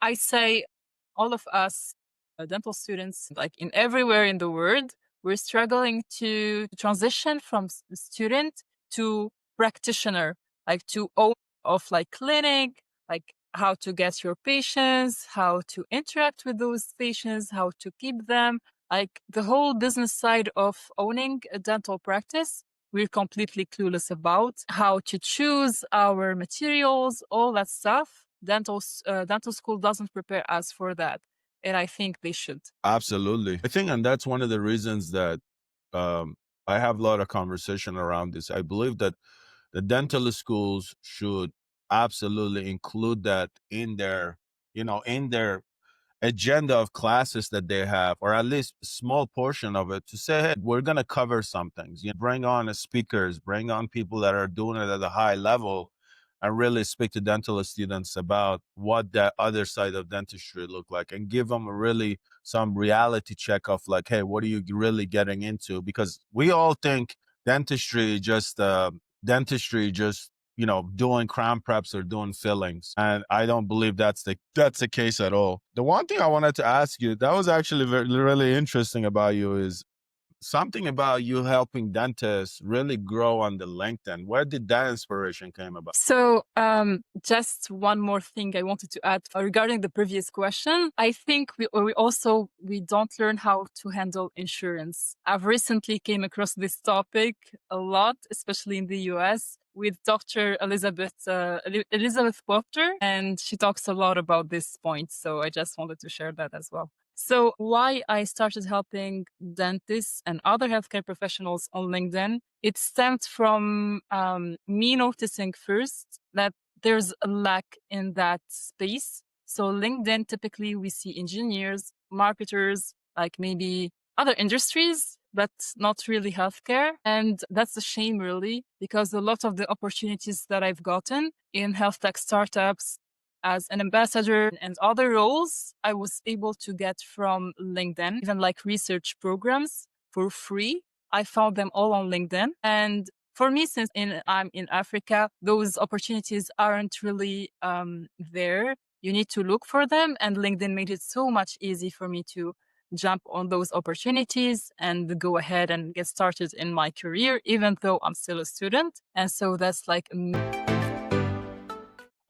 I say all of us dental students, like in everywhere in the world, we're struggling to transition from student to practitioner, like to own of like clinic, like how to get your patients, how to interact with those patients, how to keep them, like the whole business side of owning a dental practice. We're completely clueless about how to choose our materials, all that stuff. Dental school doesn't prepare us for that, and I think they should. Absolutely. I think, and that's one of the reasons that um, I have a lot of conversation around this. I believe that the dental schools should absolutely include that in their, in their agenda of classes that they have, or at least a small portion of it, to say, hey, we're going to cover some things. Bring on speakers, bring on people that are doing it at a high level, and really speak to dental students about what the other side of dentistry look like, and give them really some reality check of like, hey, what are you really getting into? Because we all think dentistry just doing crown preps or doing fillings. And I don't believe that's the case at all. The one thing I wanted to ask you that was actually really interesting about you is something about you helping dentists really grow on the LinkedIn. Where did that inspiration came about? So, just one more thing I wanted to add regarding the previous question. I think we don't learn how to handle insurance. I've recently came across this topic a lot, especially in the US, with Dr. Elizabeth Potter, and she talks a lot about this point. So I just wanted to share that as well. So why I started helping dentists and other healthcare professionals on LinkedIn, it stemmed from me noticing first that there's a lack in that space. So LinkedIn, typically we see engineers, marketers, like maybe other industries, but not really healthcare. And that's a shame really, because a lot of the opportunities that I've gotten in health tech startups, as an ambassador and other roles, I was able to get from LinkedIn, even like research programs for free. I found them all on LinkedIn. And for me, since I'm in Africa, those opportunities aren't really there. You need to look for them. And LinkedIn made it so much easy for me to jump on those opportunities and go ahead and get started in my career, even though I'm still a student. And so that's like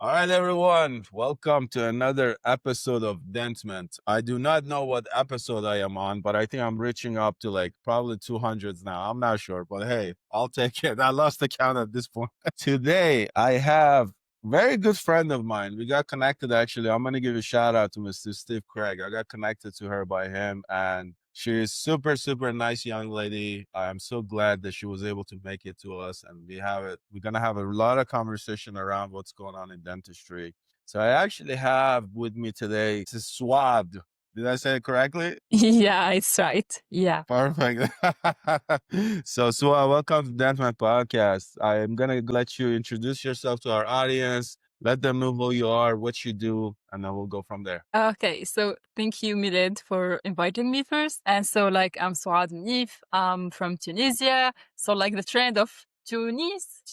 All right, everyone. Welcome to another episode of Dentment. I do not know what episode I am on, but I think I'm reaching up to like probably 200s now. I'm not sure, but hey, I'll take it. I lost the count at this point. Today, I have a very good friend of mine. We got connected, actually. I'm going to give a shout out to Mr. Steve Craig. I got connected to her by him, and she's super, super nice young lady. I'm so glad that she was able to make it to us, and we're gonna have a lot of conversation around what's going on in dentistry. So I actually have with me today, this is Swad. Did I say it correctly? yeah, it's right. Yeah. Perfect. So Swad, welcome to Dentman Podcast. I am gonna let you introduce yourself to our audience, let them know who you are, what you do, and then we'll go from there. Okay, so thank you, Miled, for inviting me first. And so, like, I'm Souad Mnif. I'm from Tunisia. So, like, the trend of Tunis.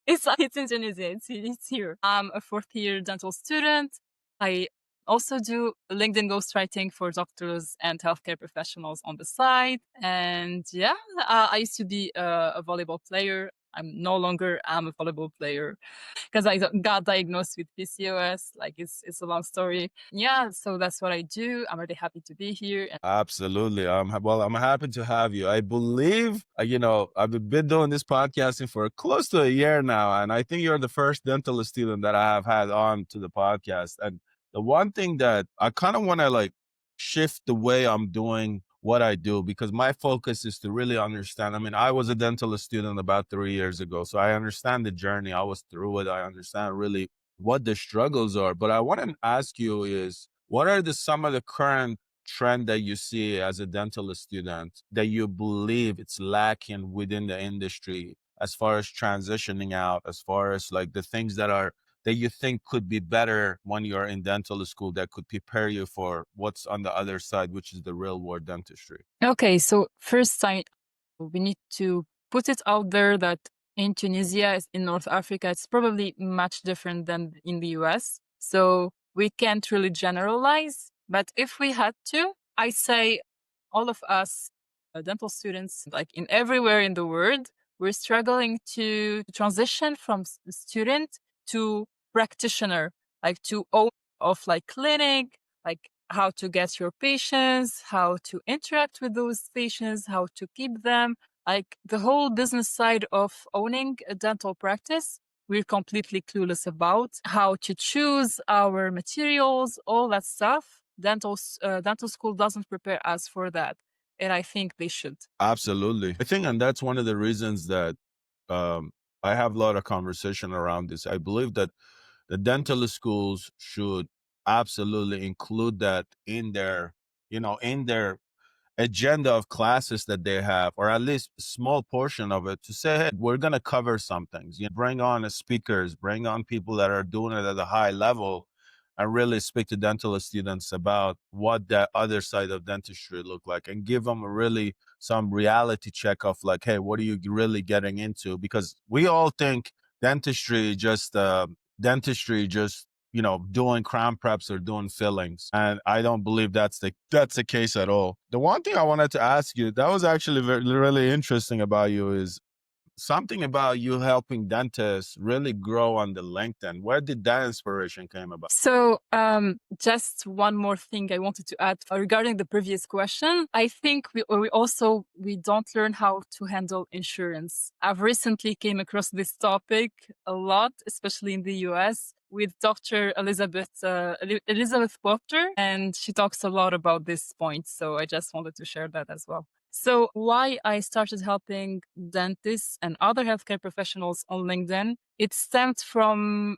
It's in Tunisia. It's here. I'm a fourth year dental student. I also do LinkedIn ghostwriting for doctors and healthcare professionals on the side. And yeah, I used to be a volleyball player. I'm no longer am a volleyball player because I got diagnosed with PCOS. Like it's a long story. Yeah, so that's what I do. I'm really happy to be here. Absolutely. I'm happy to have you. I believe, I've been doing this podcasting for close to a year now, and I think you're the first dental student that I have had on to the podcast. And the one thing that I kind of want to like shift the way I'm doing what I do, because my focus is to really understand. I mean, I was a dental student about 3 years ago, so I understand the journey. I was through it. I understand really what the struggles are. But I want to ask you is, what are some of the current trend that you see as a dental student that you believe it's lacking within the industry, as far as transitioning out, as far as like the things that you think could be better when you're in dental school, that could prepare you for what's on the other side, which is the real world dentistry? Okay, so first, we need to put it out there that in Tunisia, in North Africa, it's probably much different than in the US. So we can't really generalize. But if we had to, I say all of us dental students, like in everywhere in the world, we're struggling to transition from student to practitioner, like to own of like clinic, like how to get your patients, how to interact with those patients, how to keep them, like the whole business side of owning a dental practice. We're completely clueless about how to choose our materials, all that stuff. Dental school doesn't prepare us for that. And I think they should. Absolutely. I think, and that's one of the reasons that um, I have a lot of conversation around this. I believe that the dental schools should absolutely include that in their, in their agenda of classes that they have, or at least a small portion of it, to say, hey, we're going to cover some things. Bring on speakers, bring on people that are doing it at a high level, and really speak to dental students about what the other side of dentistry look like, and give them a really some reality check of like, hey, what are you really getting into? Because we all think dentistry just doing crown preps or doing fillings, and I don't believe that's the case at all. The one thing I wanted to ask you that was actually really interesting about you is something about you helping dentists really grow on the LinkedIn. Where did that inspiration came about? So, just one more thing I wanted to add regarding the previous question. I think we don't learn how to handle insurance. I've recently came across this topic a lot, especially in the US, with Dr. Elizabeth Potter, and she talks a lot about this point. So I just wanted to share that as well. So why I started helping dentists and other healthcare professionals on LinkedIn, it stemmed from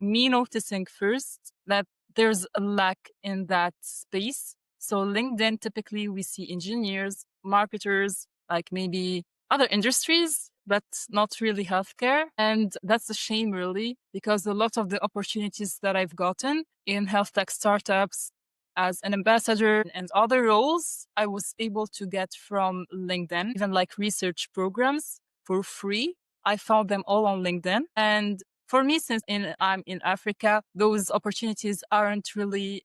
me noticing first that there's a lack in that space. So LinkedIn, typically we see engineers, marketers, like maybe other industries, but not really healthcare. And that's a shame, really, because a lot of the opportunities that I've gotten in health tech startups as an ambassador and other roles, I was able to get from LinkedIn, even like research programs for free. I found them all on LinkedIn. And for me, since I'm in Africa, those opportunities aren't really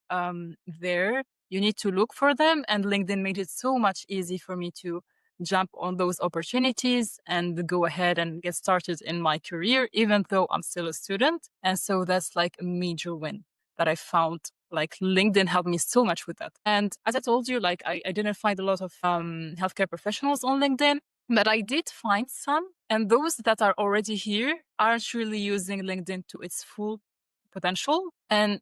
there. You need to look for them. And LinkedIn made it so much easy for me to jump on those opportunities and go ahead and get started in my career, even though I'm still a student. And so that's like a major win that I found. Like LinkedIn helped me so much with that. And as I told you, like I didn't find a lot of healthcare professionals on LinkedIn, but I did find some. And those that are already here aren't really using LinkedIn to its full potential. And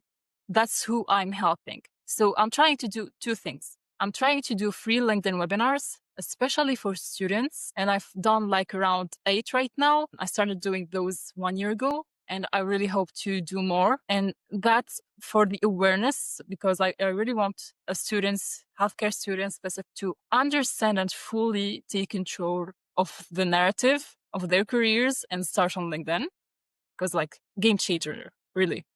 that's who I'm helping. So I'm trying to do two things. I'm trying to do free LinkedIn webinars, especially for students. And I've done like around 8 right now. I started doing those 1 year ago. And I really hope to do more. And that's for the awareness, because I really want healthcare students, specific, to understand and fully take control of the narrative of their careers and start on LinkedIn. Because like game changer, really.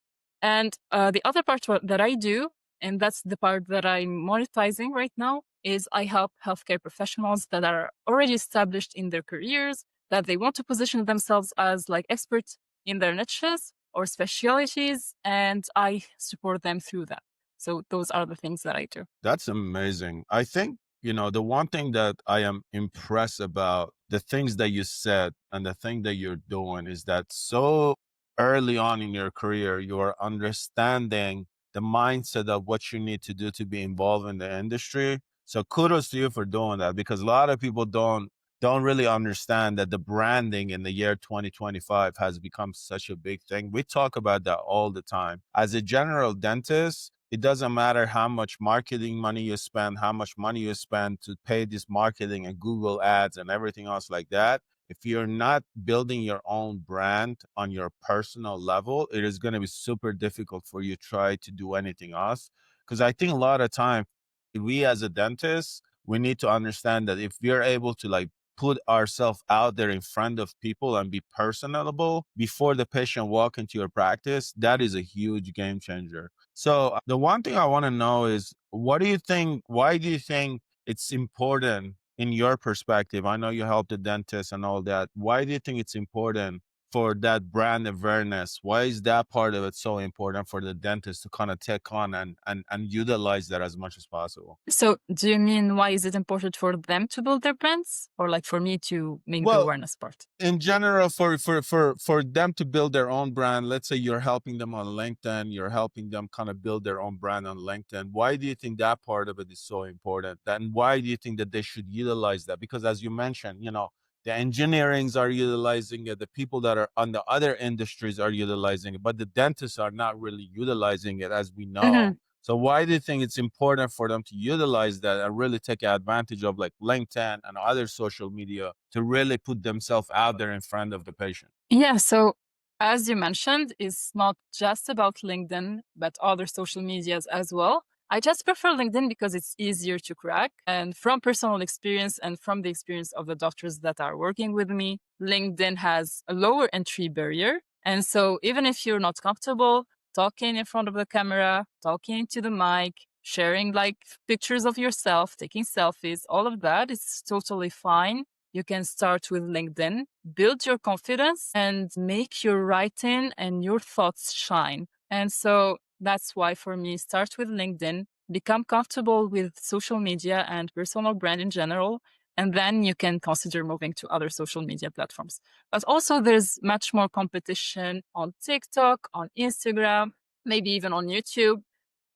And the other part that I do, and that's the part that I'm monetizing right now, is I help healthcare professionals that are already established in their careers, that they want to position themselves as like experts in their niches or specialties, and I support them through that. So those are the things that I do. That's amazing. I think, the one thing that I am impressed about the things that you said and the thing that you're doing is that so early on in your career, you're understanding the mindset of what you need to do to be involved in the industry. So kudos to you for doing that, because a lot of people don't really understand that the branding in the year 2025 has become such a big thing. We talk about that all the time. As a general dentist, it doesn't matter how much marketing money you spend, how much money you spend to pay this marketing and Google ads and everything else like that. If you're not building your own brand on your personal level, it is going to be super difficult for you to try to do anything else. Because I think a lot of time, we as a dentist, we need to understand that if we're able to like put ourselves out there in front of people and be personable before the patient walk into your practice, that is a huge game changer. So the one thing I want to know is, what do you think, why do you think it's important in your perspective? I know you help the dentist and all that. Why do you think it's important for that brand awareness? Why is that part of it so important for the dentist to kind of take on and utilize that as much as possible? So do you mean why is it important for them to build their brands, or like for me to make the Well, awareness part? in general, for them to build their own brand, let's say you're helping them on LinkedIn, you're helping them kind of build their own brand on LinkedIn. Why do you think that part of it is so important? And why do you think that they should utilize that? Because as you mentioned, the engineerings are utilizing it, the people that are on the other industries are utilizing it, but the dentists are not really utilizing it, as we know. Mhm. So why do you think it's important for them to utilize that and really take advantage of like LinkedIn and other social media to really put themselves out there in front of the patient? Yeah, so as you mentioned, it's not just about LinkedIn, but other social medias as well. I just prefer LinkedIn because it's easier to crack. And from personal experience and from the experience of the doctors that are working with me, LinkedIn has a lower entry barrier. And so even if you're not comfortable talking in front of the camera, talking to the mic, sharing like pictures of yourself, taking selfies, all of that is totally fine. You can start with LinkedIn, build your confidence, and make your writing and your thoughts shine. And so that's why for me, start with LinkedIn, become comfortable with social media and personal brand in general, and then you can consider moving to other social media platforms. But also, there's much more competition on TikTok, on Instagram, maybe even on YouTube.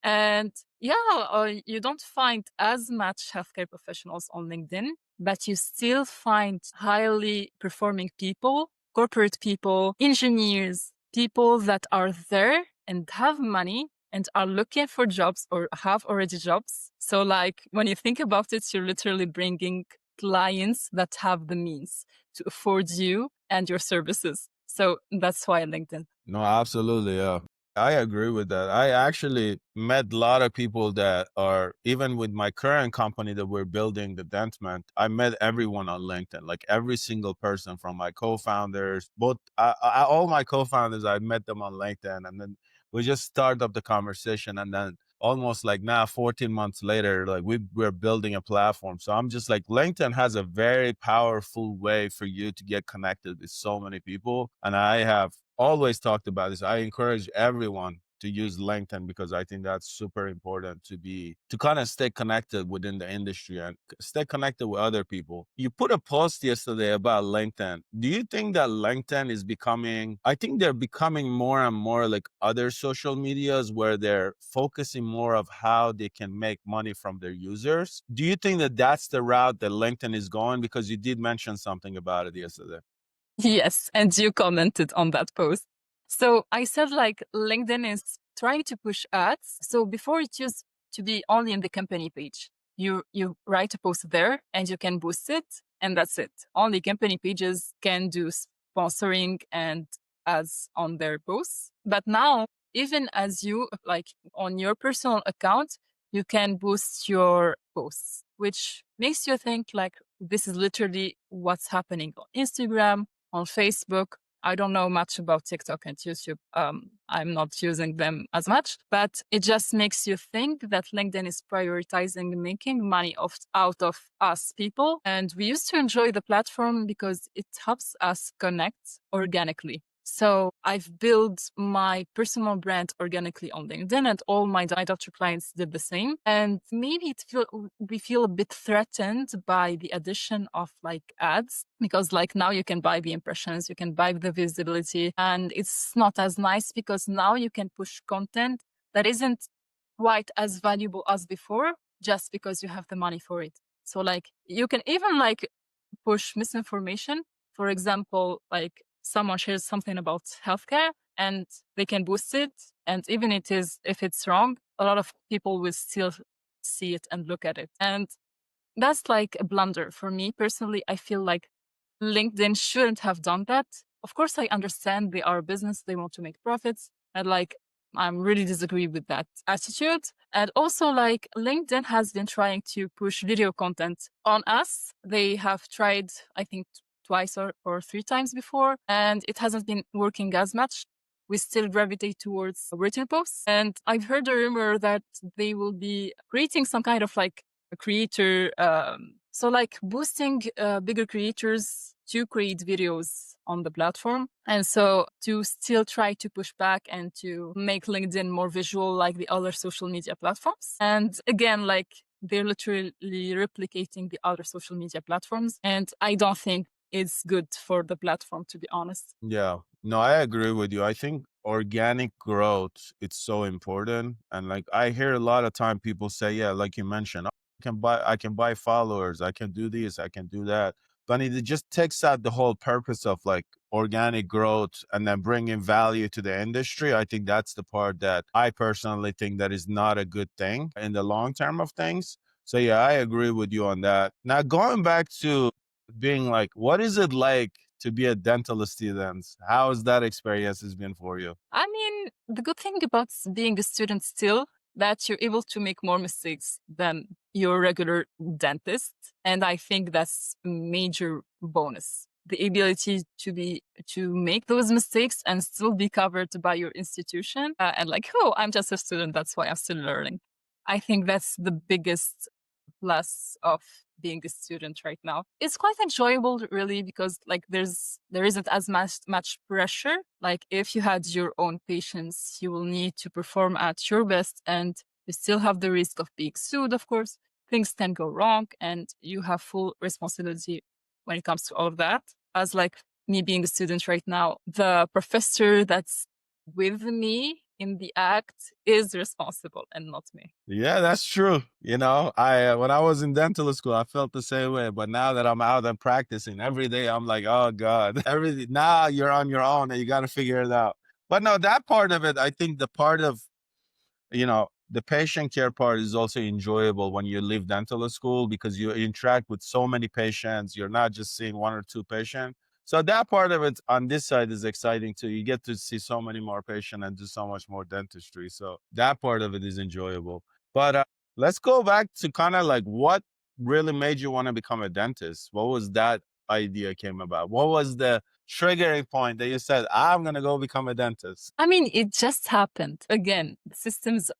And yeah, you don't find as much healthcare professionals on LinkedIn, but you still find highly performing people, corporate people, engineers, people that are there and have money and are looking for jobs or have already jobs. So, like, when you think about it, you're literally bringing clients that have the means to afford you and your services. So, that's why LinkedIn. No, absolutely. Yeah. I agree with that. I actually met a lot of people that are even with my current company that we're building, the Dentment. I met everyone on LinkedIn, like every single person from my co-founders, both all my co-founders. I met them on LinkedIn, and then we just start up the conversation, and then almost like now 14 months later, like we're building a platform. So I'm just like, LinkedIn has a very powerful way for you to get connected with so many people, and I have always talked about this. I encourage everyone to use LinkedIn because I think that's super important to kind of stay connected within the industry and stay connected with other people. You put a post yesterday about LinkedIn. Do you think that LinkedIn is becoming, I think they're becoming more and more like other social medias where they're focusing more of how they can make money from their users. Do you think that that's the route that LinkedIn is going? Because you did mention something about it yesterday. Yes, and you commented on that post. So I said like LinkedIn is trying to push ads. So before it used to be only in the company page. You write a post there and you can boost it and that's it. Only company pages can do sponsoring and ads on their posts. But now even as you like on your personal account, you can boost your posts, which makes you think like this is literally what's happening on Instagram, on Facebook. I don't know much about TikTok and YouTube. I'm not using them as much, but it just makes you think that LinkedIn is prioritizing making money out of us people. And we used to enjoy the platform because it helps us connect organically. So I've built my personal brand organically on LinkedIn and all my doctor clients did the same. And maybe we feel a bit threatened by the addition of like ads because like now you can buy the impressions, you can buy the visibility and it's not as nice because now you can push content that isn't quite as valuable as before just because you have the money for it. So like you can even like push misinformation. For example, like someone shares something about healthcare and they can boost it. And even if it's wrong, a lot of people will still see it and look at it. And that's like a blunder for me personally. I feel like LinkedIn shouldn't have done that. Of course, I understand they are a business, they want to make profits. And like, I'm really disagree with that attitude. And also, like, LinkedIn has been trying to push video content on us. They have tried, I think, twice or three times before, and it hasn't been working as much. We still gravitate towards written posts. And I've heard a rumor that they will be creating some kind of like a creator, so like boosting bigger creators to create videos on the platform. And so to still try to push back and to make LinkedIn more visual like the other social media platforms. And again, like they're literally replicating the other social media platforms. And I don't think it's good for the platform, to be honest. Yeah. No, I agree with you. I think organic growth it's so important. And like I hear a lot of time people say, yeah, like you mentioned, "Oh, I can buy followers, I can do this, I can do that." But it just takes out the whole purpose of like organic growth and then bringing value to the industry. I think that's the part that I personally think that is not a good thing in the long term of things. So yeah, I agree with you on that. Now going back to being like, what is it like to be a dental student? How has that experience has been for you? I mean, the good thing about being a student still that you're able to make more mistakes than your regular dentist. And I think that's a major bonus. The ability to make those mistakes and still be covered by your institution and like, oh, I'm just a student, that's why I'm still learning. I think that's the biggest plus of being a student right now. It's quite enjoyable really because like there isn't as much pressure. Like if you had your own patients, you will need to perform at your best and you still have the risk of being sued, of course. Things can go wrong and you have full responsibility when it comes to all of that. As like me being a student right now, the professor that's with me in the act is responsible and not me. Yeah, that's true. You know, I when I was in dental school, I felt the same way. But now that I'm out and practicing every day, I'm like, oh God, every now you're on your own and you got to figure it out. But no, that part of it, I think the part of the patient care part is also enjoyable when you leave dental school because you interact with so many patients. You're not just seeing one or two patients. So that part of it on this side is exciting too. You get to see so many more patients and do so much more dentistry. So that part of it is enjoyable. But let's go back to kind of like what really made you want to become a dentist. What was that idea came about? What was the triggering point that you said, I'm going to go become a dentist? I mean, it just happened. Again, the systems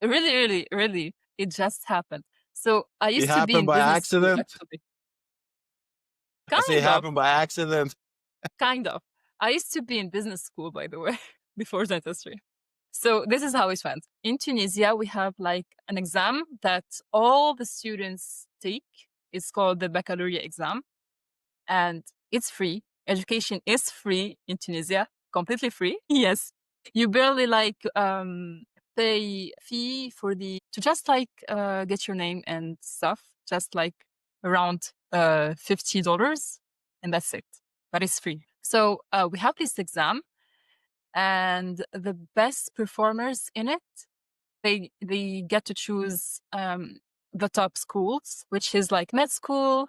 really, really, really, it just happened. So I It used to be happened in by business school, accident. actually. I say it Kind of, happened by accident. kind of. I used to be in business school, by the way, before dentistry. So this is how it went. In Tunisia, we have like an exam that all the students take. It's called the baccalaureate exam. And it's free. Education is free in Tunisia, completely free. Yes. You barely like pay fee for the to just like get your name and stuff, just like around $50 and that's it. But it's free. So we have this exam and the best performers in it they get to choose the top schools, which is like med school,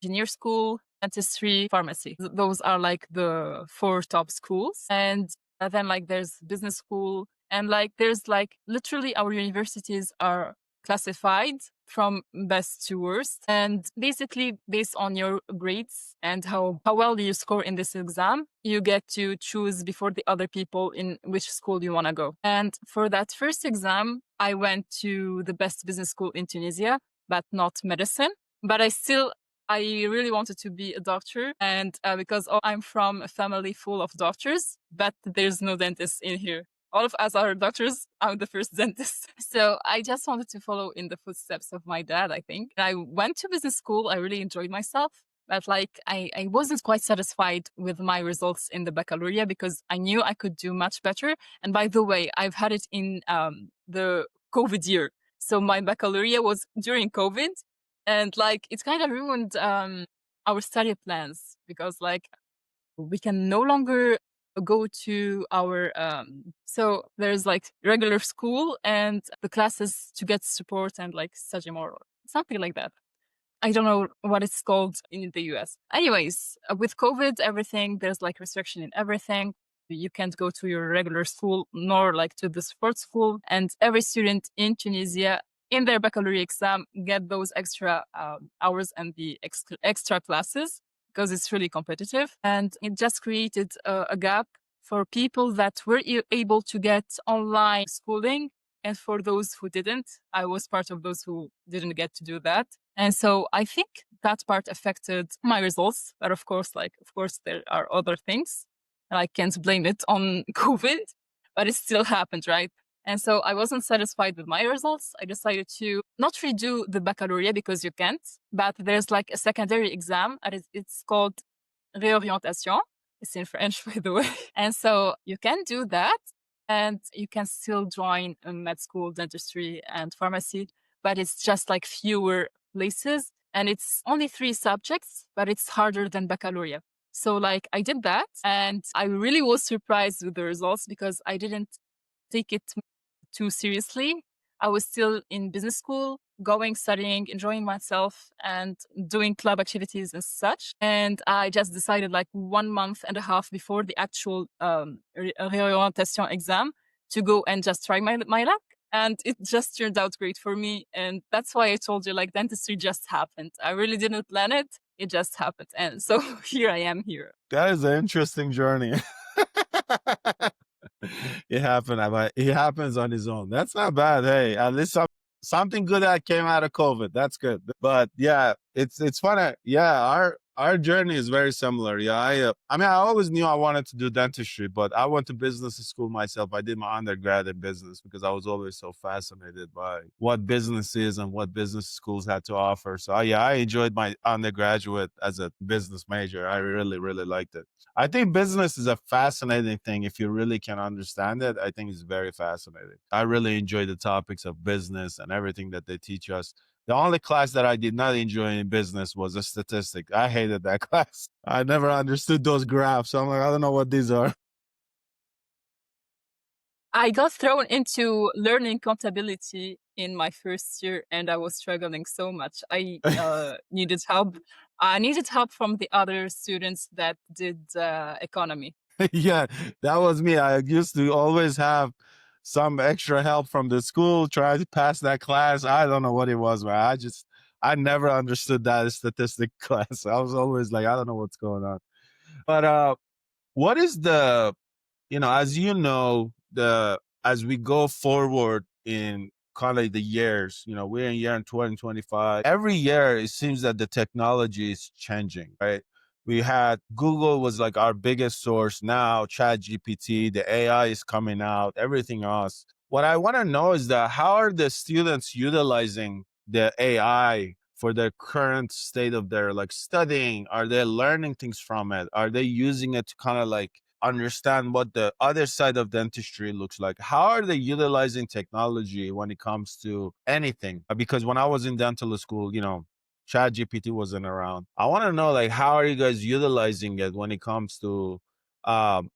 engineer school, dentistry, pharmacy. Those are like the four top schools. And then like there's business school and like there's like literally our universities are classified from best to worst. And basically based on your grades and how well you score in this exam, you get to choose before the other people in which school you want to go. And for that first exam, I went to the best business school in Tunisia, but not medicine. But I really wanted to be a doctor. And because I'm from a family full of doctors, but there's no dentist in here. All of us are doctors. I'm the first dentist. So I just wanted to follow in the footsteps of my dad, I think. And I went to business school. I really enjoyed myself. But like I wasn't quite satisfied with my results in the baccalaureate because I knew I could do much better. And by the way, I've had it in the COVID year. So my baccalaureate was during COVID. And like it kind of ruined our study plans because like we can no longer go to our so there's like regular school and the classes to get support and like study more or something like that. I don't know what it's called in the US. Anyways, with COVID, everything, there's like restriction in everything. You can't go to your regular school nor like to the sports school. And every student in Tunisia in their baccalaureate exam get those extra hours and the extra classes because it's really competitive. And it just created a gap for people that were able to get online schooling. And for those who didn't, I was part of those who didn't get to do that. And so I think that part affected my results. But of course, there are other things. And I can't blame it on COVID, but it still happened, right? And so I wasn't satisfied with my results. I decided to not redo the baccalaureate because you can't, but there's like a secondary exam. And it's called reorientation. It's in French, by the way. And so you can do that and you can still join a med school, dentistry, and pharmacy, but it's just like fewer places. And it's only 3 subjects, but it's harder than baccalaureate. So like I did that and I really was surprised with the results because I didn't take it too seriously. I was still in business school, going, studying, enjoying myself, and doing club activities and such. And I just decided, like 1.5 months before the actual reorientation exam, to go and just try my luck. And it just turned out great for me. And that's why I told you, like, dentistry just happened. I really didn't plan it. It just happened. And so here I am here. That is an interesting journey. It happened. It happens on his own. That's not bad. Hey, at least something good that came out of COVID. That's good. But yeah, it's funny. Yeah, our journey is very similar. Yeah, I mean, I always knew I wanted to do dentistry, but I went to business school myself. I did my undergrad in business because I was always so fascinated by what business is and what business schools had to offer. So yeah, I enjoyed my undergraduate as a business major. I really, really liked it. I think business is a fascinating thing. If you really can understand it, I think it's very fascinating. I really enjoy the topics of business and everything that they teach us. The only class that I did not enjoy in business was a statistic. I hated that class. I never understood those graphs. So I'm like, I don't know what these are. I got thrown into learning contability in my first year and I was struggling so much. I needed help. I needed help from the other students that did economy. Yeah, that was me. I used to always have some extra help from the school, try to pass that class. I don't know what it was, man. I never understood that statistic class. I was always like, I don't know what's going on. But what is the, as you know, as we go forward in kind of the years, we're in year in 2025. Every year it seems that the technology is changing, right? We had Google was like our biggest source. Now Chat GPT, the AI is coming out, everything else. What I want to know is that how are the students utilizing the AI for the current state of their like studying? Are they learning things from it? Are they using it to kind of like understand what the other side of dentistry looks like? How are they utilizing technology when it comes to anything? Because when I was in dental school, Chat GPT wasn't around. I want to know, like, how are you guys utilizing it when it comes to, um,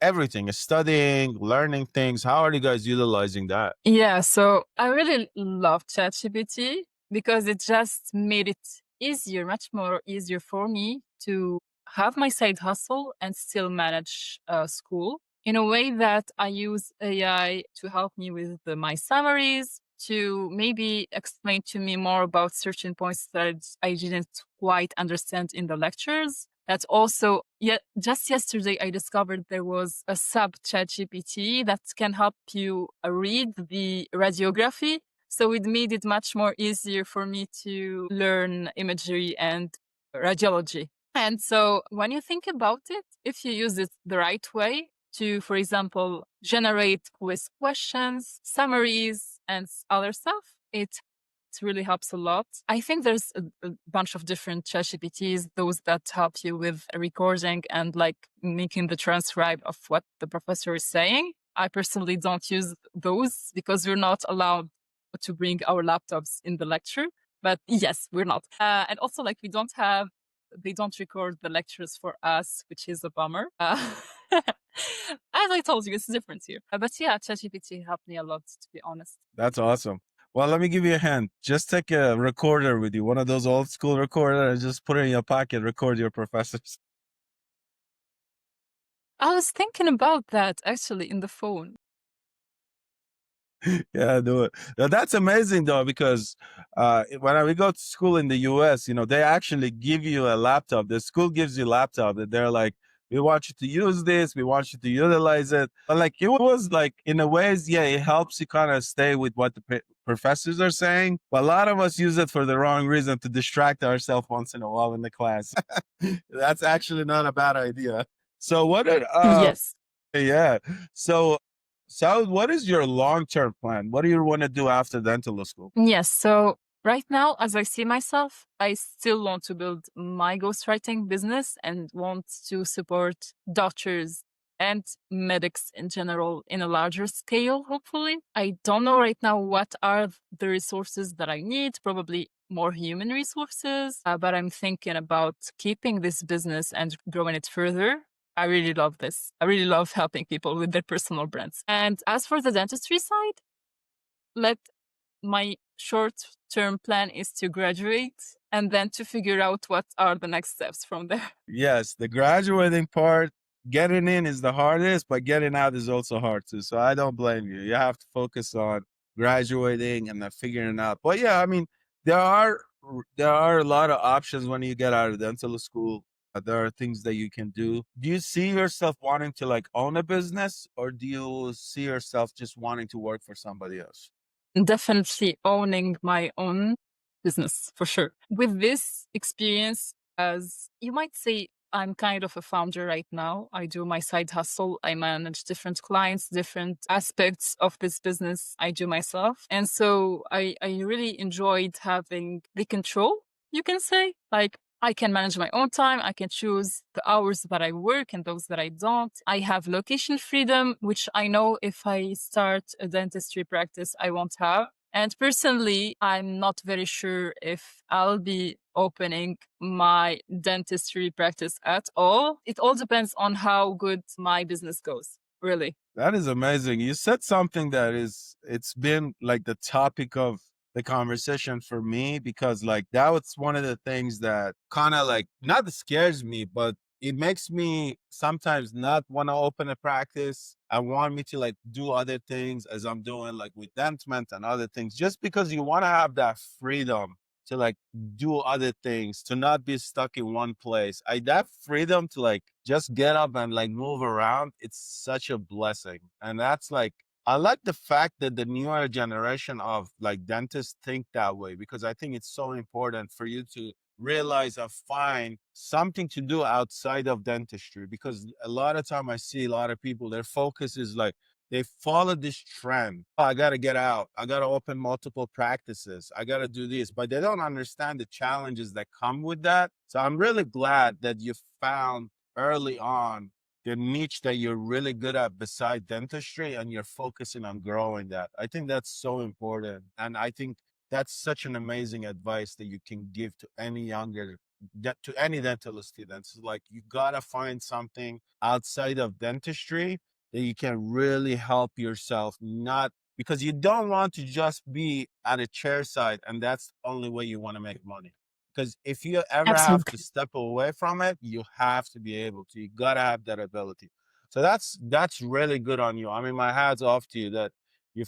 everything, studying, learning things? How are you guys utilizing that? Yeah, so I really love ChatGPT because it just made it easier, much more easier for me to have my side hustle and still manage school in a way that I use AI to help me with my summaries, to maybe explain to me more about certain points that I didn't quite understand in the lectures. That's also, yeah, just yesterday I discovered there was a sub chat GPT that can help you read the radiography. So it made it much more easier for me to learn imagery and radiology. And so when you think about it, if you use it the right way to, for example, generate quiz questions, summaries, and other stuff, it really helps a lot. I think there's a bunch of different ChatGPTs, those that help you with recording and like making the transcribe of what the professor is saying. I personally don't use those because we're not allowed to bring our laptops in the lecture. But yes, we're not. And also, like, they don't record the lectures for us, which is a bummer. As I told you, it's different here. But yeah, ChatGPT helped me a lot, to be honest. That's awesome. Well, let me give you a hint. Just take a recorder with you, one of those old school recorders, and just put it in your pocket, record your professors. I was thinking about that actually in the phone. Yeah, do it. Now, that's amazing though, because when we go to school in the US, they actually give you a laptop. The school gives you a laptop that they're like, We want you to use this. We want you to utilize it. But like, it was like, in a ways, yeah, it helps you kind of stay with what the professors are saying. But a lot of us use it for the wrong reason, to distract ourselves once in a while in the class. That's actually not a bad idea. So what did, Yes. yeah. So, so what is your long-term plan? What do you want to do after dental school? Yes. So right now, as I see myself, I still want to build my ghostwriting business and want to support doctors and medics in general in a larger scale, hopefully. I don't know right now what are the resources that I need, probably more human resources, but I'm thinking about keeping this business and growing it further. I really love this. I really love helping people with their personal brands. And as for the dentistry side, let my short term plan is to graduate and then to figure out what are the next steps from there. Yes, the graduating part, getting in is the hardest, but getting out is also hard too. So I don't blame you. You have to focus on graduating and then figuring out. But yeah, I mean, there are there are a lot of options when you get out of dental school. There are things that you can do. Do you see yourself wanting to like own a business, or do you see yourself just wanting to work for somebody else? Definitely owning my own business for sure. With this experience, as you might say, I'm kind of a founder right now. I do my side hustle. I manage different clients, different aspects of this business I do myself. And so I really enjoyed having the control, you can say. Like I can manage my own time. I can choose the hours that I work and those that I don't. I have location freedom, which I know if I start a dentistry practice, I won't have. And personally, I'm not very sure if I'll be opening my dentistry practice at all. It all depends on how good my business goes, really. That is amazing. You said something that is, it's been like the topic of the conversation for me, because like that was one of the things that kind of like not that scares me, but it makes me sometimes not want to open a practice. I want me to like do other things as I'm doing like with dentment and other things, just because you want to have that freedom to like do other things, to not be stuck in one place. I that freedom to like just get up and like move around, it's such a blessing. And that's like, I like the fact that the newer generation of like dentists think that way, because I think it's so important for you to realize and find something to do outside of dentistry. Because a lot of time I see a lot of people, their focus is like, they follow this trend. Oh, I got to get out. I got to open multiple practices. I got to do this, but they don't understand the challenges that come with that. So I'm really glad that you found early on the niche that you're really good at beside dentistry, and you're focusing on growing that. I think that's so important. And I think that's such an amazing advice that you can give to any younger, to any dental students. Like, you got to find something outside of dentistry that you can really help yourself, not because you don't want to just be at a chair side and that's the only way you want to make money. Because if you ever have to Absolutely. step away from it, you have to be able to. You gotta have that ability. So that's really good on you. I mean, my hat's off to you that you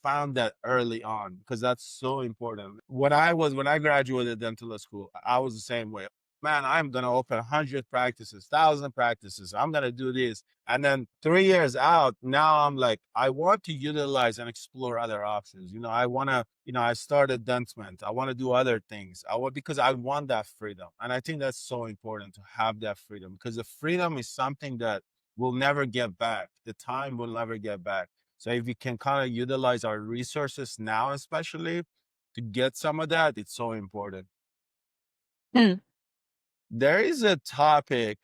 found that early on, because that's so important. When I graduated dental school, I was the same way. Man, I'm gonna open 100 practices, 1,000 practices. I'm gonna do this. And then 3 years out, now I'm like, I want to utilize and explore other options. I want to, I started Dentment. I want to do other things. Because I want that freedom. And I think that's so important to have that freedom, because the freedom is something that we'll never get back. The time will never get back. So if we can kind of utilize our resources now, especially to get some of that, it's so important. Mm. There is a topic,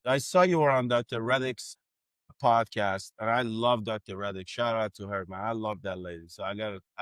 I saw you were on Dr. Reddick's podcast, and I love Dr. Reddick. Shout out to her, man. I love that lady. So I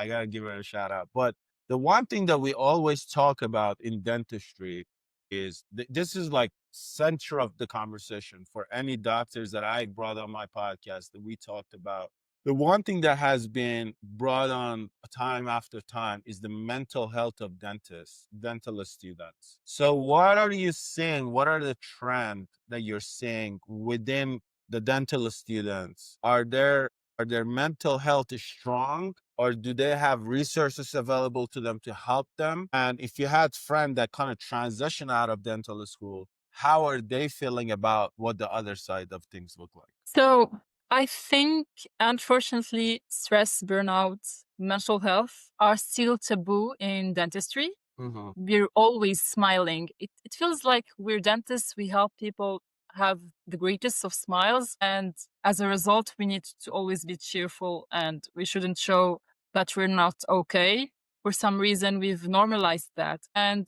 gotta give her a shout out. But the one thing that we always talk about in dentistry is this is like center of the conversation for any doctors that I brought on my podcast that we talked about. The one thing that has been brought on time after time is the mental health of dental students. So what are you seeing? What are the trends that you're seeing within the dental students? Are their mental health is strong, or do they have resources available to them to help them? And if you had friend that kind of transition out of dental school, how are they feeling about what the other side of things look like? So I think, unfortunately, stress, burnout, mental health are still taboo in dentistry. Mhm. We're always smiling. It feels like we're dentists. We help people have the greatest of smiles. And as a result, we need to always be cheerful and we shouldn't show that we're not okay. For some reason, we've normalized that. And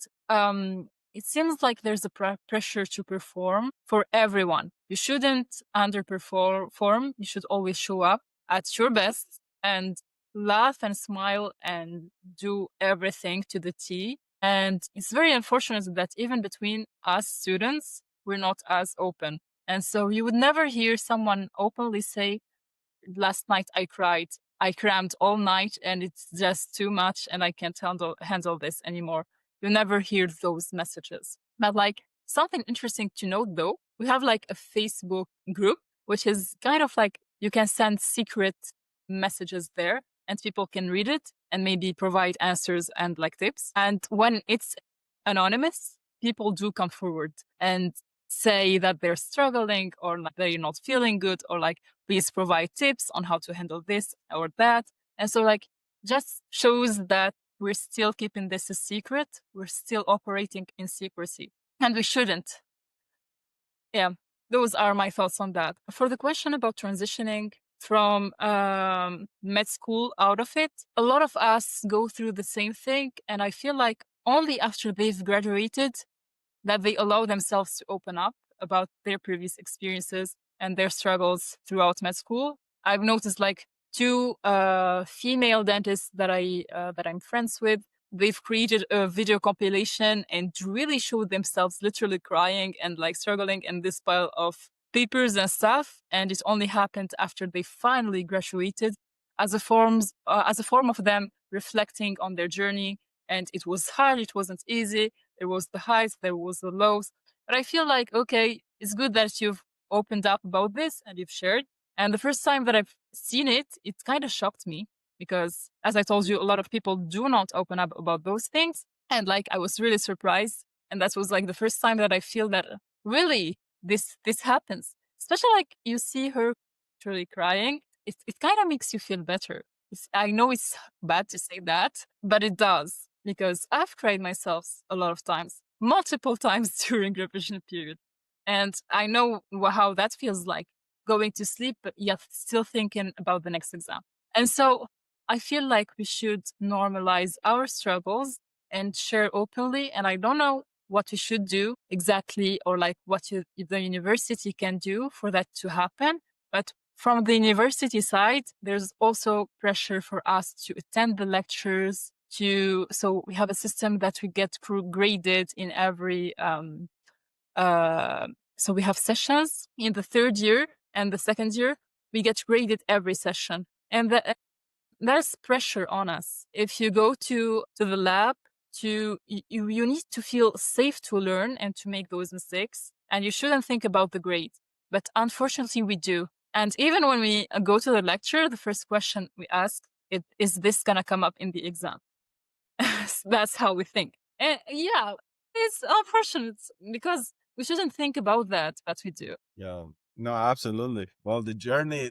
it seems like there's a pressure to perform for everyone. You shouldn't underperform. You should always show up at your best and laugh and smile and do everything to the T. And it's very unfortunate that even between us students, we're not as open. And so you would never hear someone openly say, last night I cried. I crammed all night and it's just too much and I can't handle this anymore. You never hear those messages. But like something interesting to note though, we have like a Facebook group, which is kind of like you can send secret messages there and people can read it and maybe provide answers and like tips. And when it's anonymous, people do come forward and say that they're struggling or like they're not feeling good or like please provide tips on how to handle this or that. And so like just shows that we're still keeping this a secret. We're still operating in secrecy and we shouldn't. Yeah, those are my thoughts on that. For the question about transitioning from med school out of it, a lot of us go through the same thing. And I feel like only after they've graduated that they allow themselves to open up about their previous experiences and their struggles throughout med school. I've noticed like two female dentists that I'm friends with. They've created a video compilation and really showed themselves literally crying and like struggling in this pile of papers and stuff. And it only happened after they finally graduated as a form of them reflecting on their journey. And it was hard. It wasn't easy. There was the highs, there was the lows. But I feel like, okay, it's good that you've opened up about this and you've shared. And the first time that I've seen it, it kind of shocked me because, as I told you, a lot of people do not open up about those things. And like, I was really surprised. And that was like the first time that I feel that really this happens. Especially like you see her truly crying. It kind of makes you feel better. I know it's bad to say that, but it does because I've cried myself a lot of times, multiple times during revision period. And I know how that feels like going to sleep, but yet still thinking about the next exam. And so I feel like we should normalize our struggles and share openly. And I don't know what we should do exactly or like what the university can do for that to happen. But from the university side, there's also pressure for us to attend the lectures, so we have a system that we get graded in every so we have sessions in the third year and the second year. We get graded every session, and there's pressure on us. If you go to the lab, you need to feel safe to learn and to make those mistakes, and you shouldn't think about the grade. But unfortunately, we do. And even when we go to the lecture, the first question we ask is this gonna come up in the exam? That's how we think. And yeah, it's unfortunate because we shouldn't think about that, but we do. Yeah. No, absolutely. Well, the journey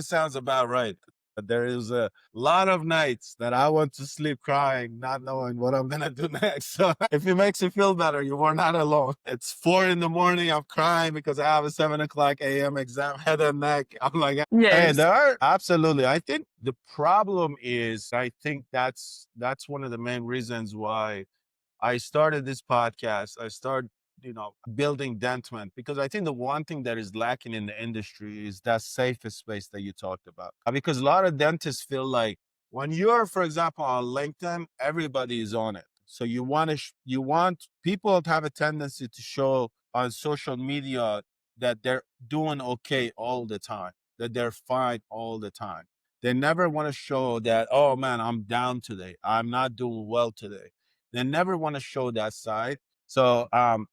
sounds about right. But there is a lot of nights that I want to sleep crying, not knowing what I'm gonna do next. So if it makes you feel better, you are not alone. It's 4 in the morning. I'm crying because I have a 7 o'clock a.m. exam, head and neck. I'm like, hey, Yes. there are absolutely. I think the problem is, I think that's one of the main reasons why I started this podcast. I started, building Dentment because I think the one thing that is lacking in the industry is that safest space that you talked about. Because a lot of dentists feel like when you're, for example, on LinkedIn, everybody is on it. So you want people to have a tendency to show on social media that they're doing okay all the time, that they're fine all the time. They never want to show that, oh man, I'm down today. I'm not doing well today. They never want to show that side. So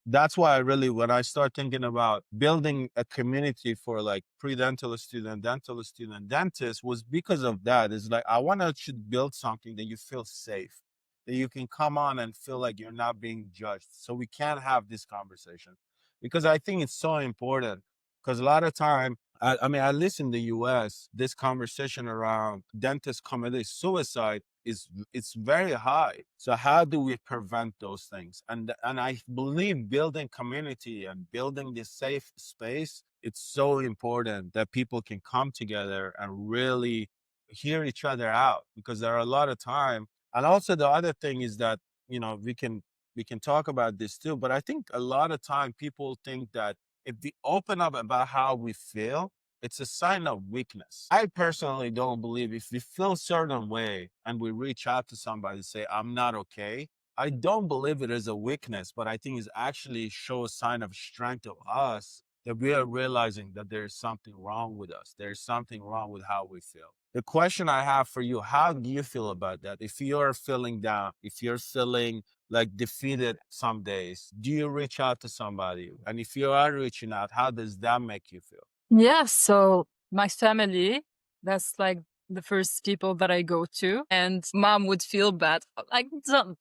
that's why I really, when I start thinking about building a community for like pre-dental student, dental student, dentist, was because of that. It's like I want to should build something that you feel safe. that you can come on and feel like you're not being judged. So we can have this conversation because I think it's so important. Because a lot of time, I mean, at least in the US, this conversation around dentists committing suicide is it's very high. So how do we prevent those things? And I believe building community and building this safe space, it's so important that people can come together and really hear each other out, because there are a lot of time. And also the other thing is that, we can talk about this too, but I think a lot of time people think that if we open up about how we feel, it's a sign of weakness. I personally don't believe if we feel a certain way and we reach out to somebody and say, I'm not okay, I don't believe it is a weakness, but I think it's actually show a sign of strength of us, that we are realizing that there's something wrong with us. There's something wrong with how we feel. The question I have for you, how do you feel about that? If you're feeling down, if you're feeling like defeated some days, do you reach out to somebody? And if you are reaching out, how does that make you feel? Yeah, so my family, that's like the first people that I go to, and mom would feel bad. Like,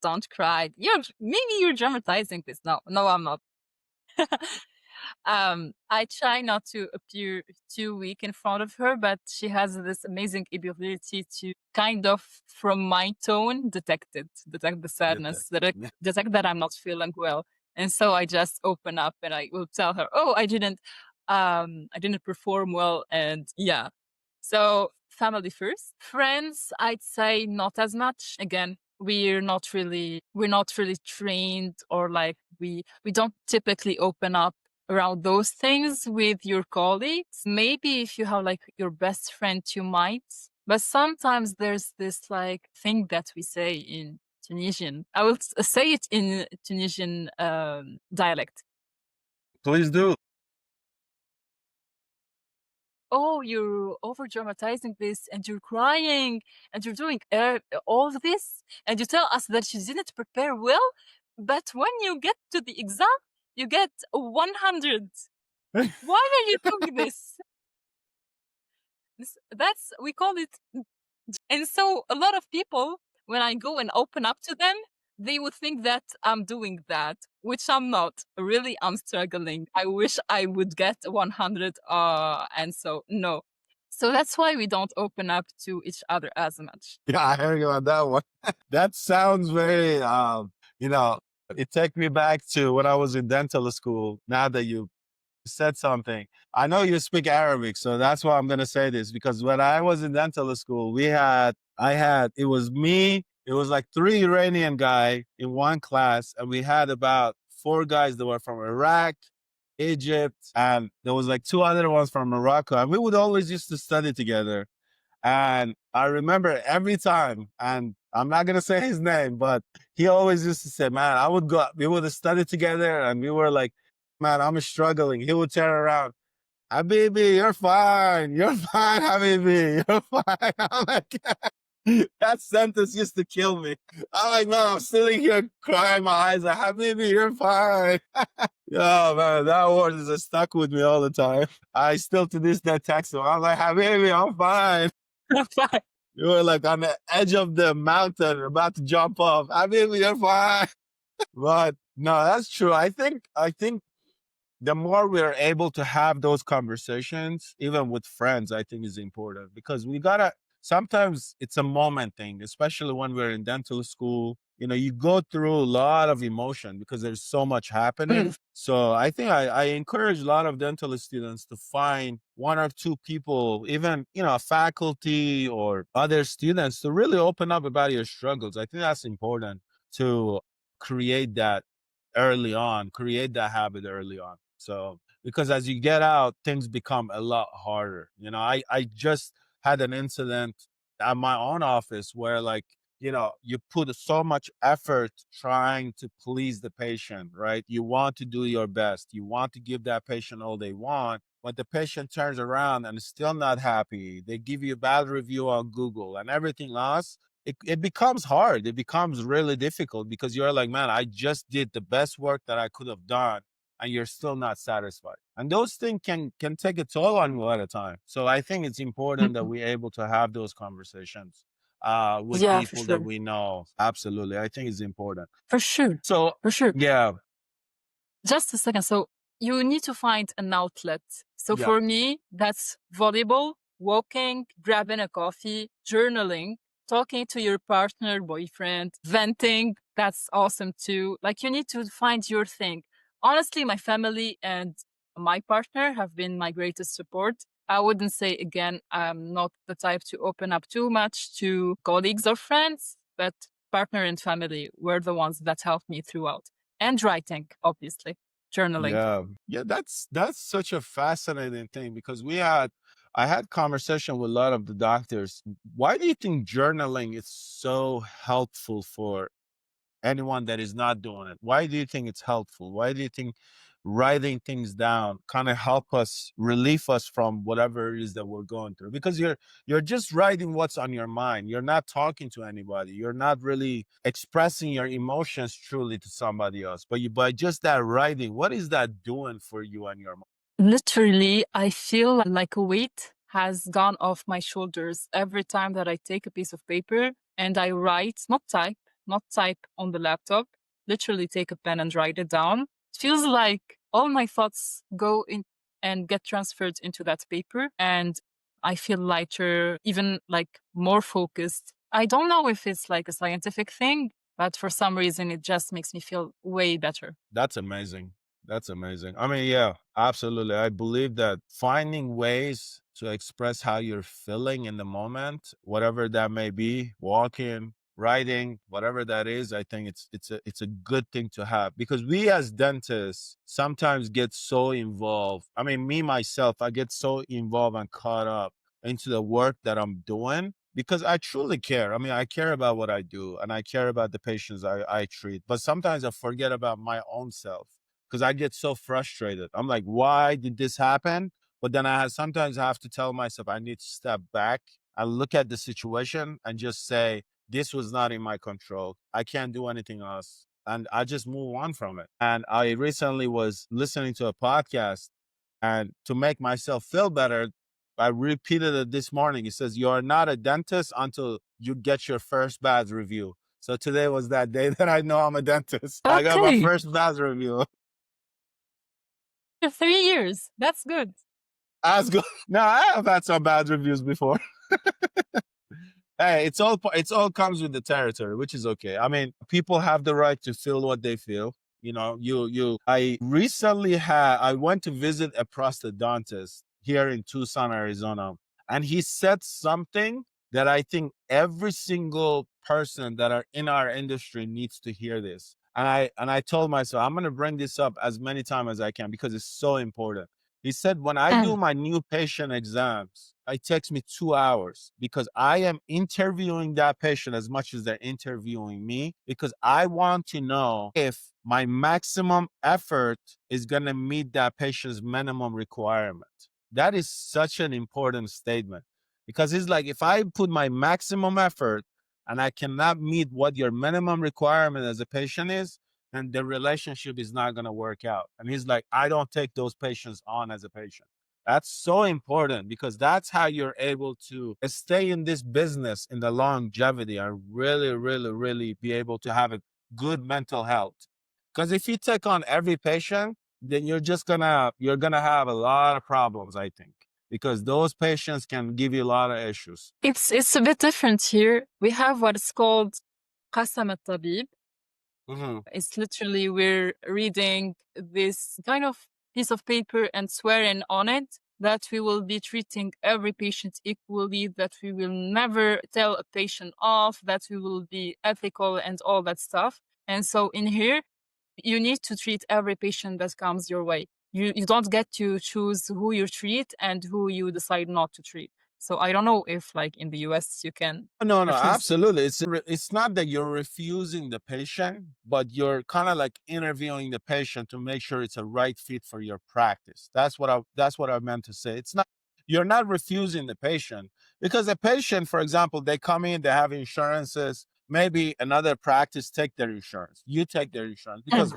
don't cry. Maybe you're dramatizing this. No, I'm not. I try not to appear too weak in front of her, but she has this amazing ability to kind of, from my tone, detect the sadness, detect that I'm not feeling well. And so I just open up and I will tell her, oh, I didn't perform well. And yeah. So family first. Friends, I'd say not as much. Again, we're not really trained, or like we don't typically open up around those things with your colleagues. Maybe if you have like your best friend, you might. But sometimes there's this like thing that we say in Tunisian. I will say it in Tunisian dialect. Please do. Oh, you're over dramatizing this and you're crying and you're doing all of this and you tell us that you didn't prepare well, but when you get to the exam, you get 100. Why are you doing this? That's, we call it. And so a lot of people, when I go and open up to them, they would think that I'm doing that, which I'm not. Really, I'm struggling. I wish I would get 100. And so, no. So that's why we don't open up to each other as much. Yeah, I heard you on that one. That sounds very, you know, it takes me back to when I was in dental school. Now that you said something, I know you speak Arabic, so that's why I'm going to say this, because when I was in dental school, it was me, it was like three Iranian guy in one class, and we had about four guys that were from Iraq, Egypt, and there was like two other ones from Morocco, and we would always used to study together. And I remember every time, and I'm not gonna say his name, but he always used to say, "Man, we would study together, and we were like, man, I'm struggling." He would turn around, "Habibi, you're fine. You're fine, Habibi. You're fine." I'm like, that sentence used to kill me. I'm like, no, I'm sitting here crying my eyes like, "Habibi, you're fine." Yeah, man, that word is just stuck with me all the time. I still to this day text him. I'm like, "Habibi, I'm fine." You were like on the edge of the mountain, about to jump off. I mean, you're fine. But no, that's true. I think the more we're able to have those conversations, even with friends, I think is important, because we gotta, sometimes it's a moment thing, especially when we're in dental school. You go through a lot of emotion because there's so much happening. So I think I encourage a lot of dental students to find one or two people, even, faculty or other students, to really open up about your struggles. I think that's important to create that create that habit early on. So, because as you get out, things become a lot harder. I just had an incident at my own office where, like, you put so much effort trying to please the patient, right? You want to do your best. You want to give that patient all they want. But the patient turns around and is still not happy. They give you a bad review on Google and everything else. It becomes hard. It becomes really difficult because you're like, man, I just did the best work that I could have done, and you're still not satisfied. And those things can take a toll on you at a time. So I think it's important that we're able to have those conversations. with Yeah, for people that sure. we know. Absolutely. I think it's important. For sure. So, For sure. yeah, Just a second. So you need to find an outlet. So yeah, for me, that's volleyball, walking, grabbing a coffee, journaling, talking to your partner, boyfriend, venting. That's awesome too. Like you need to find your thing. Honestly, my family and my partner have been my greatest support. I wouldn't say again, I'm not the type to open up too much to colleagues or friends, but partner and family were the ones that helped me throughout. And writing, obviously, journaling. yeah, yeah. That's such a fascinating thing because I had conversation with a lot of the doctors. Why do you think journaling is so helpful for anyone that is not doing it? Why do you think it's helpful? Why do you think writing things down kind of help us relieve us from whatever it is that we're going through? Because you're just writing what's on your mind. You're not talking to anybody. You're not really expressing your emotions truly to somebody else. But you by just that writing, what is that doing for you and your mind? Literally, I feel like a weight has gone off my shoulders every time that I take a piece of paper and I write, not type on the laptop, literally take a pen and write it down. It feels like all my thoughts go in and get transferred into that paper. And I feel lighter, even like more focused. I don't know if it's like a scientific thing, but for some reason, it just makes me feel way better. That's amazing. That's amazing. I mean, yeah, absolutely. I believe that finding ways to express how you're feeling in the moment, whatever that may be, walking, writing, whatever that is, I think it's a good thing to have because we as dentists sometimes get so involved. I mean, me myself, I get so involved and caught up into the work that I'm doing because I truly care. I mean, I care about what I do and I care about the patients I treat, but sometimes I forget about my own self because I get so frustrated. I'm like, why did this happen? But then sometimes I have to tell myself I need to step back and look at the situation and just say, this was not in my control. I can't do anything else. And I just move on from it. And I recently was listening to a podcast and to make myself feel better, I repeated it this morning. It says, you're not a dentist until you get your first bad review. So today was that day that I know I'm a dentist. I got my Okay. first bad review. 3 years. That's good. As good. Now I have had some bad reviews before. Hey, it's all comes with the territory, which is okay. I mean, people have the right to feel what they feel. You know, I recently I went to visit a prosthodontist here in Tucson, Arizona, and he said something that I think every single person that are in our industry needs to hear this. And I told myself I'm going to bring this up as many times as I can because it's so important. He said, when I do Mm. my new patient exams, it takes me 2 hours because I am interviewing that patient as much as they're interviewing me because I want to know if my maximum effort is going to meet that patient's minimum requirement. That is such an important statement because it's like if I put my maximum effort and I cannot meet what your minimum requirement as a patient is, and the relationship is not going to work out. And he's like, I don't take those patients on as a patient. That's so important because that's how you're able to stay in this business in the longevity and really, really, really be able to have a good mental health. Because if you take on every patient, then you're gonna have a lot of problems, I think, because those patients can give you a lot of issues. It's a bit different here. We have what is called قسم الطبيب. Mhm. It's literally we're reading this kind of piece of paper and swearing on it that we will be treating every patient equally, that we will never tell a patient off, that we will be ethical and all that stuff. And so in here, you need to treat every patient that comes your way. You don't get to choose who you treat and who you decide not to treat. So I don't know if like in the US you can No, no, refuse. absolutely. It's not that you're refusing the patient, but you're kind of like interviewing the patient to make sure it's a right fit for your practice. That's what I meant to say. It's not you're not refusing the patient because the patient, for example, they come in, they have insurances. Maybe another practice take their insurance. You take their insurance because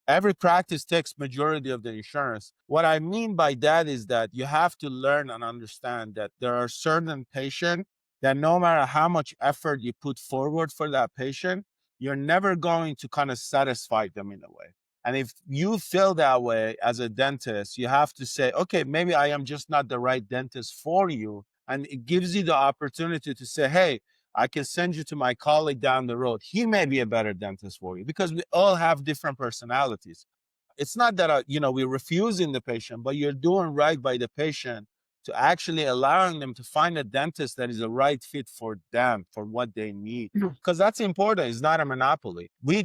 every practice takes majority of the insurance. What I mean by that is that you have to learn and understand that there are certain patients that no matter how much effort you put forward for that patient, you're never going to kind of satisfy them in a way. And if you feel that way as a dentist, you have to say, okay, maybe I am just not the right dentist for you. And it gives you the opportunity to say, hey, I can send you to my colleague down the road. He may be a better dentist for you, because we all have different personalities. It's not that, we're refusing the patient, but you're doing right by the patient to actually allowing them to find a dentist that is the right fit for them, for what they need. Because that's important. It's not a monopoly. We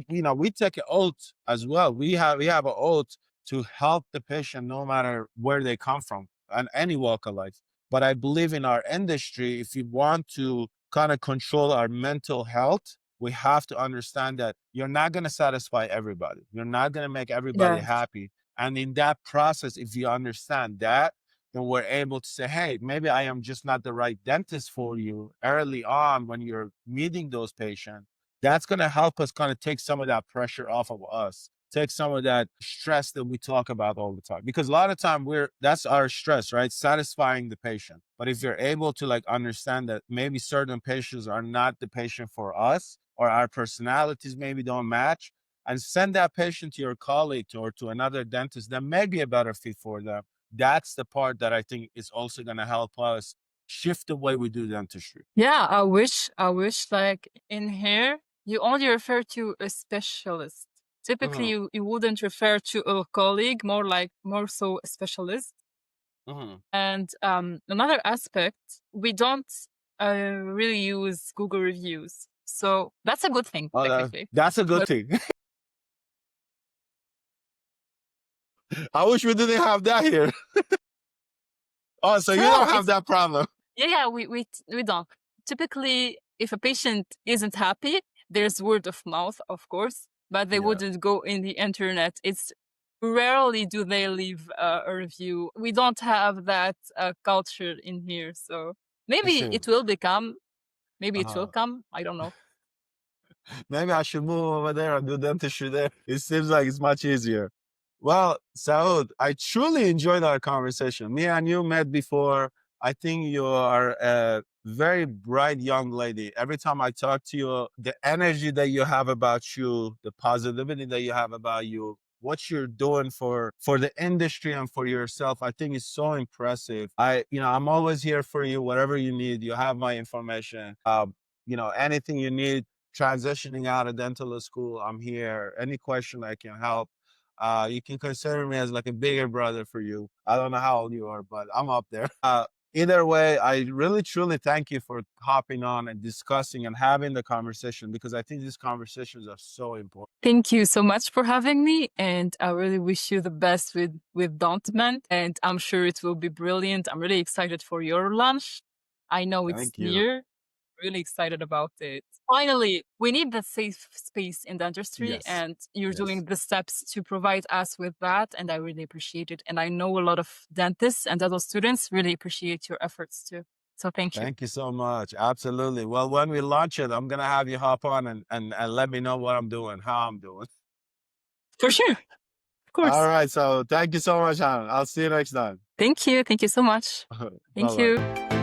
take an oath as well. We have an oath to help the patient no matter where they come from and any walk of life. But I believe in our industry, if you want to kind of control our mental health, we have to understand that you're not going to satisfy everybody. You're not going to make everybody Yes. happy. And in that process, if you understand that, then we're able to say, hey, maybe I am just not the right dentist for you early on when you're meeting those patients. That's going to help us kind of take some of that pressure off of us, take some of that stress that we talk about all the time. Because a lot of time that's our stress, right? Satisfying the patient. But if you're able to like understand that maybe certain patients are not the patient for us, or our personalities maybe don't match, and send that patient to your colleague or to another dentist that may be a better fit for them, that's the part that I think is also going to help us shift the way we do dentistry. Yeah, I wish like in here you only refer to a specialist. Typically Hmm. you wouldn't refer to a colleague, more so a specialist. Hmm. And another aspect, we don't really use Google reviews. So that's a good thing, Oh, technically. that's a good But thing. I wish we didn't have that here. Oh, so you no, don't have it's that problem. yeah, we don't. Typically, if a patient isn't happy, there's word of mouth, of course, but they Yeah, wouldn't go in the internet. It's rarely do they leave a review. We don't have that culture in here, so I maybe see. it will become. Maybe it will Uh-huh. come. I don't know. Maybe I should move over there and do dentistry there. It seems like it's much easier. Well, Saud, I truly enjoyed our conversation. Me and you met before. I think you are a very bright young lady. Every time I talk to you, the energy that you have about you, the positivity that you have about you, what you're doing for the industry and for yourself, I think is so impressive. I'm always here for you. Whatever you need, you have my information. Anything you need transitioning out of dental school, I'm here. Any question I can help. You can consider me as like a bigger brother for you. I don't know how old you are, but I'm up there. Either way, I really truly thank you for hopping on and discussing and having the conversation, because I think these conversations are so important. Thank you so much for having me, and I really wish you the best with Dontment, and I'm sure it will be brilliant. I'm really excited for your launch. I know it's Thank you. near. Really excited about it. Finally, we need that safe space in dentistry, Yes. and you're Yes. doing the steps to provide us with that, and I really appreciate it. And I know a lot of dentists and dental students really appreciate your efforts too. So thank you. Thank you so much. Absolutely. Well, when we launch it, I'm gonna have you hop on and let me know what I'm doing, how I'm doing. For sure. Of All course. right. So thank you so much, Hannah. I'll see you next time. Thank you. Thank you so much. Bye Thank bye. you.